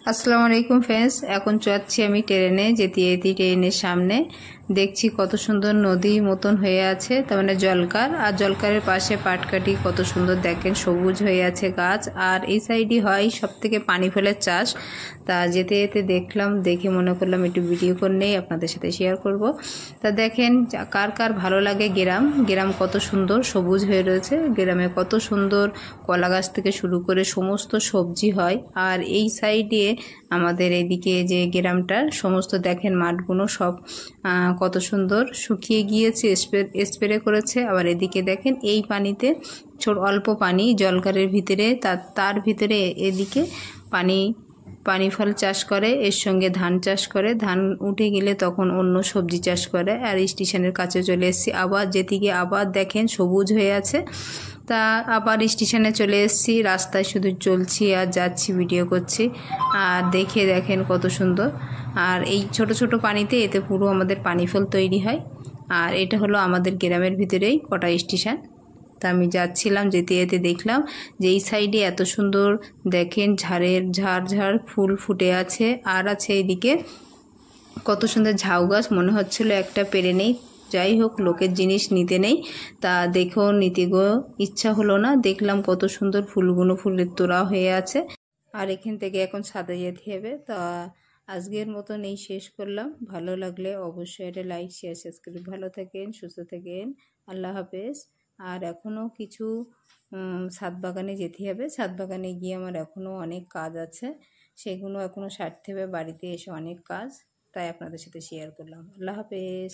আসসালামু আলাইকুম ফ্রেন্ডস, এখন যাচ্ছি আমি ট্রেনে। যেতে যেতে ট্রেনের সামনে দেখছি কত সুন্দর নদী মতন হয়ে আছে, তার মানে জলকার। আর জলকারের পাশে পাটকাঠি কত সুন্দর দেখেন, সবুজ হয়ে আছে গাছ। আর এই সাইডই হয় সব থেকে পানি ফলের চাষ। তা যেতে যেতে দেখলাম, দেখে মনে করলাম একটু ভিডিও করে নেই, আপনাদের সাথে শেয়ার করব। তা দেখেন কার কার ভালো লাগে গ্রাম, গ্রাম কত সুন্দর সবুজ হয়ে রয়েছে। গ্রামে কত সুন্দর কলা গাছ থেকে শুরু করে সমস্ত সবজি হয়। আর এই সাইডে আমাদের এদিকে যে গ্রামটার সমস্ত দেখেন মাঠগুলো সব কত সুন্দর শুকিয়ে গিয়েছে, স্প্রে করেছে। আবার এদিকে দেখেন এই পানিতে অল্প পানি জলকারের ভিতরে, তার ভিতরে এদিকে পানি ফল চাষ করে, এর সঙ্গে ধান চাষ করে। ধান উঠে গেলে তখন অন্য সবজি চাষ করে। আর স্টেশনের কাছে চলে এসেছি, আবার যেদিকে আবার দেখেন সবুজ হয়ে আছে। তা আবার স্টেশনে চলে এসেছি, রাস্তায় শুধু চলছি আর যাচ্ছি, ভিডিও করছি। আর দেখেন কত সুন্দর। আর এই ছোট ছোট পানিতে এতে পুরো আমাদের পানি ফল তৈরি হয়। আর এটা হলো আমাদের গ্রামের ভিতরেই কটা স্টেশন। তা আমি যাচ্ছিলাম, যেতে যেতে দেখলাম যে এই সাইডে এত সুন্দর দেখেন ঝাড় ফুল ফুটে আছে। আর আছে এইদিকে কত সুন্দর ঝাউ গাছ, মনে হচ্ছিল একটা পেরে নেই। যাই হোক, লোকের জিনিস নিতে নেই, তা দেখেও নিতে গো ইচ্ছা হলো না। দেখলাম কত সুন্দর ফুলের তোড়া হয়ে আছে। আর এখান থেকে এখন ছাদে যেতে হবে। তা আজকের মতন এই শেষ করলাম। ভালো লাগলে অবশ্যই এটা লাইক, শেয়ার, সাবস্ক্রাইব। ভালো থাকেন, সুস্থ থাকেন, আল্লাহ হাফেজ। আর এখনও কিছু ছাদ বাগানে যেতে হবে। ছাদ বাগানে গিয়ে আমার এখনও অনেক কাজ আছে, সেগুলো এখনও সারতে হবে। বাড়িতে এসে অনেক কাজ, তাই আপনাদের সাথে শেয়ার করলাম। আল্লাহ হাফেজ।